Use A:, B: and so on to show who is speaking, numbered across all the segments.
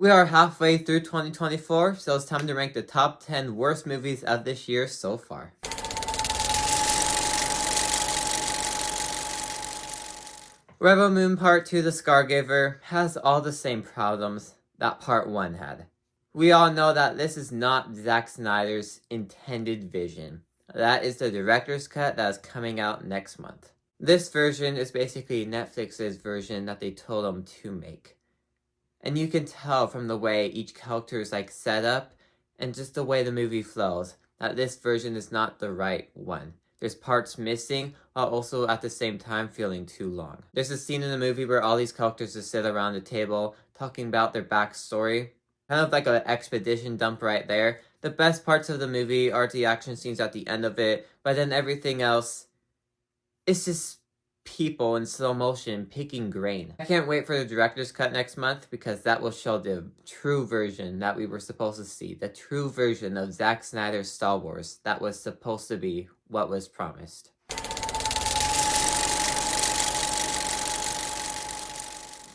A: We are halfway through 2024, so it's time to rank the top 10 worst movies of this year so far. Rebel Moon Part 2 The Scargiver has all the same problems that Part 1 had. We all know that this is not Zack Snyder's intended vision. That is the director's cut that is coming out next month. This version is basically Netflix's version that they told them to make. And you can tell from the way each character is set up and just the way the movie flows that this version is not the right one. There's parts missing while also at the same time feeling too long. There's a scene in the movie where all these characters just sit around the table talking about their backstory. Kind of like an expedition dump right there. The best parts of the movie are the action scenes at the end of it, but then everything else is just people in slow motion picking grain. I can't wait for the director's cut next month because that will show the true version that we were supposed to see. The true version of Zack Snyder's Star Wars that was supposed to be what was promised.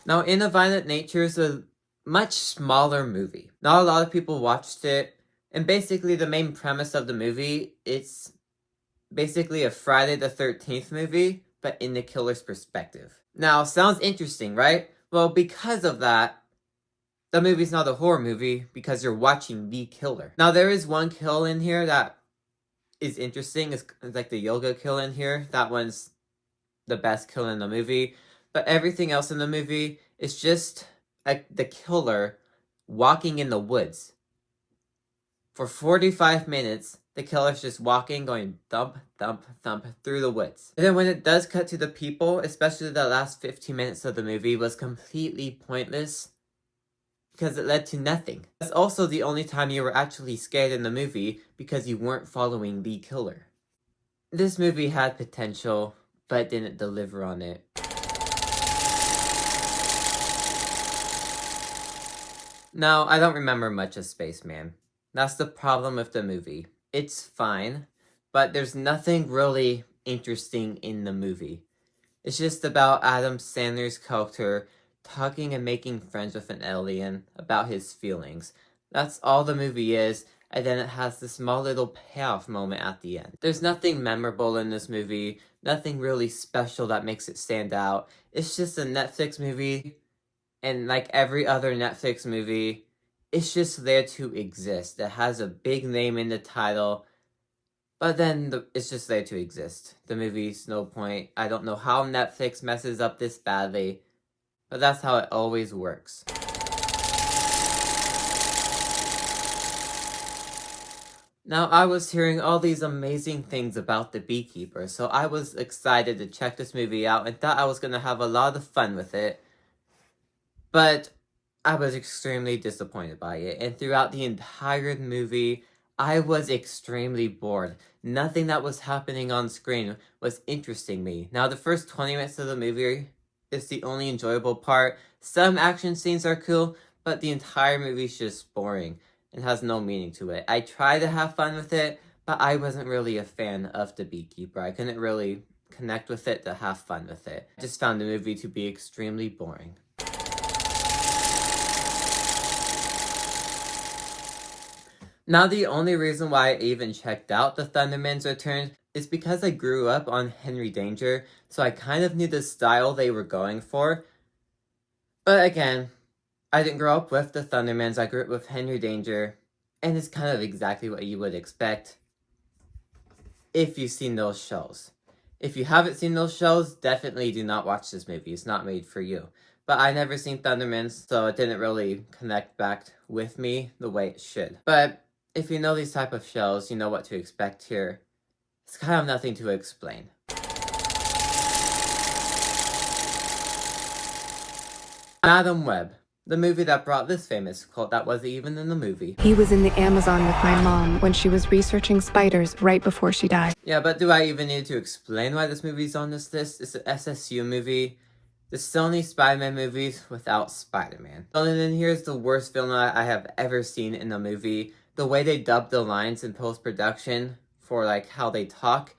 A: Now, In a Violent Nature is a much smaller movie. Not a lot of people watched it, and basically the main premise of the movie, it's basically a Friday the 13th movie, but in the killer's perspective. Now, sounds interesting, right? Well, because of that, the movie's not a horror movie because you're watching the killer. Now, there is one kill in here that is interesting. It's like the yoga kill in here. That one's the best kill in the movie. But everything else in the movie is just like the killer walking in the woods. For 45 minutes, the killer's just walking, going thump, thump, thump through the woods. And then when it does cut to the people, especially the last 15 minutes of the movie, was completely pointless because it led to nothing. That's also the only time you were actually scared in the movie because you weren't following the killer. This movie had potential, but didn't deliver on it. Now, I don't remember much of Spaceman. That's the problem with the movie. It's fine, but there's nothing really interesting in the movie. It's just about Adam Sandler's character talking and making friends with an alien about his feelings. That's all the movie is, and then it has this small little payoff moment at the end. There's nothing memorable in this movie, nothing really special that makes it stand out. It's just a Netflix movie, and like every other Netflix movie, it's just there to exist. It has a big name in the title, but then it's just there to exist. The movie's no point. I don't know how Netflix messes up this badly, but that's how it always works. Now, I was hearing all these amazing things about The Beekeeper, so I was excited to check this movie out and thought I was going to have a lot of fun with it. But I was extremely disappointed by it, and throughout the entire movie, I was extremely bored. Nothing that was happening on screen was interesting me. Now, the first 20 minutes of the movie is the only enjoyable part. Some action scenes are cool, but the entire movie is just boring and has no meaning to it. I tried to have fun with it, but I wasn't really a fan of The Beekeeper. I couldn't really connect with it to have fun with it. I just found the movie to be extremely boring. Now, the only reason why I even checked out The Thunderman's Return is because I grew up on Henry Danger, so I kind of knew the style they were going for. But again, I didn't grow up with The Thundermans, I grew up with Henry Danger, and it's kind of exactly what you would expect if you've seen those shows. If you haven't seen those shows, definitely do not watch this movie. It's not made for you. But I never seen Thundermans, so it didn't really connect back with me the way it should. But if you know these type of shows, you know what to expect here. It's kind of nothing to explain. Madam Web, the movie that brought this famous quote that wasn't even in the movie.
B: He was in the Amazon with my mom when she was researching spiders right before she died.
A: Yeah, but do I even need to explain why this movie's on this list? It's an SSU movie. The Sony Spider-Man movies without Spider-Man. And then here's the worst film I have ever seen in a movie. The way they dub the lines in post-production for how they talk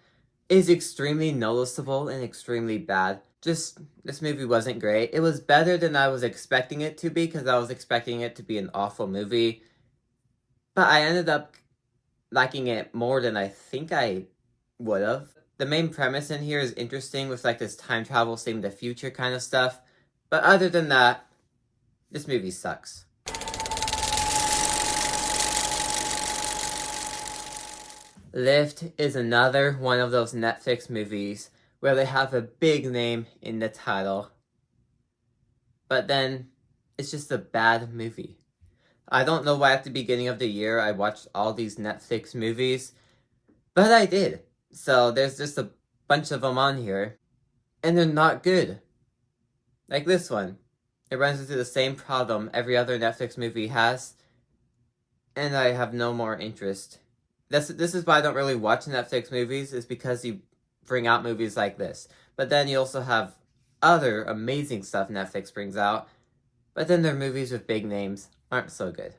A: is extremely noticeable and extremely bad. Just, this movie wasn't great. It was better than I was expecting it to be, because I was expecting it to be an awful movie. But I ended up liking it more than I think I would have. The main premise in here is interesting with like this time travel, saving the future kind of stuff. But other than that, this movie sucks. Lift is another one of those Netflix movies where they have a big name in the title, but then it's just a bad movie. I don't know why at the beginning of the year I watched all these Netflix movies, but I did. So there's just a bunch of them on here, and they're not good. Like this one. It runs into the same problem every other Netflix movie has, and I have no more interest. This is why I don't really watch Netflix movies, is because you bring out movies like this. But then you also have other amazing stuff Netflix brings out, but then their movies with big names aren't so good.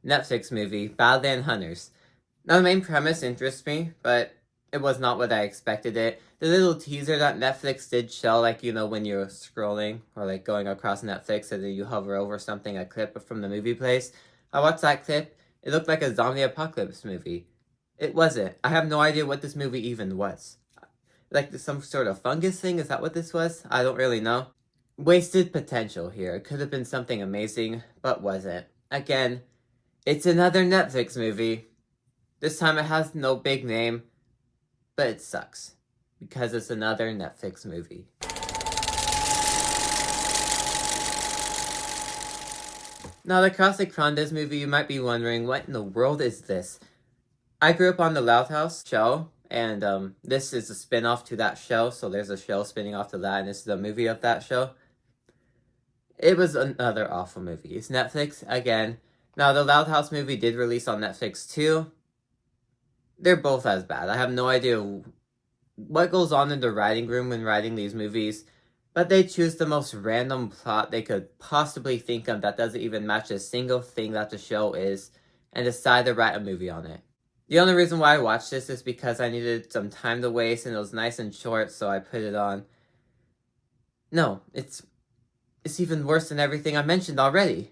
A: Netflix movie, Badland Hunters. Now the main premise interests me, but it was not what I expected it. The little teaser that Netflix did show, like, you know, when you're scrolling or like going across Netflix and then you hover over something, a clip from the movie plays. I watched that clip. It looked like a zombie apocalypse movie. It wasn't. I have no idea what this movie even was. Like some sort of fungus thing? Is that what this was? I don't really know. Wasted potential here. It could have been something amazing, but wasn't. Again, it's another Netflix movie. This time it has no big name. But it sucks, because it's another Netflix movie. Now, the Casa Grandes movie, you might be wondering, what in the world is this? I grew up on the Loud House show, and this is a spin-off to that show, so there's a show spinning off to that, and this is a movie of that show. It was another awful movie. It's Netflix, again. Now, the Loud House movie did release on Netflix too. They're both as bad. I have no idea what goes on in the writing room when writing these movies, but they choose the most random plot they could possibly think of that doesn't even match a single thing that the show is, and decide to write a movie on it. The only reason why I watched this is because I needed some time to waste, and it was nice and short, so I put it on. No, it's even worse than everything I mentioned already.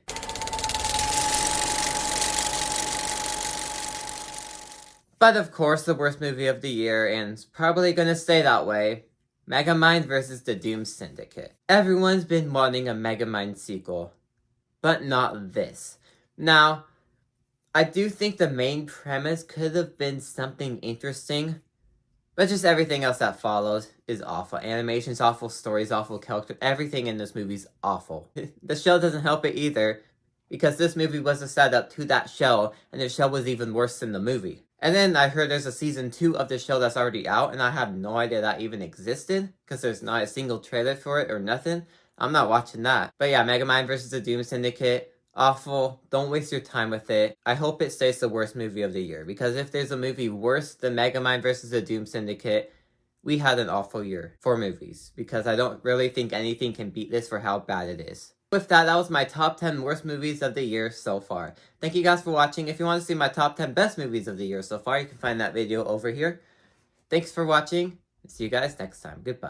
A: But of course, the worst movie of the year, and it's probably gonna stay that way, Megamind vs. the Doom Syndicate. Everyone's been wanting a Megamind sequel, but not this. Now, I do think the main premise could have been something interesting, but just everything else that follows is awful. Animation's awful, story's awful, character, everything in this movie's awful. The show doesn't help it either, because this movie was a setup to that show, and the show was even worse than the movie. And then I heard there's a season 2 of the show that's already out, and I have no idea that even existed, because there's not a single trailer for it or nothing. I'm not watching that. But yeah, Megamind vs. the Doom Syndicate, awful. Don't waste your time with it. I hope it stays the worst movie of the year, because if there's a movie worse than Megamind vs. the Doom Syndicate, we had an awful year for movies, because I don't really think anything can beat this for how bad it is. With that was my top 10 worst movies of the year so far. Thank you guys for watching. If you want to see my top 10 best movies of the year so far, you can find that video over here. Thanks for watching, and see you guys next time. Goodbye.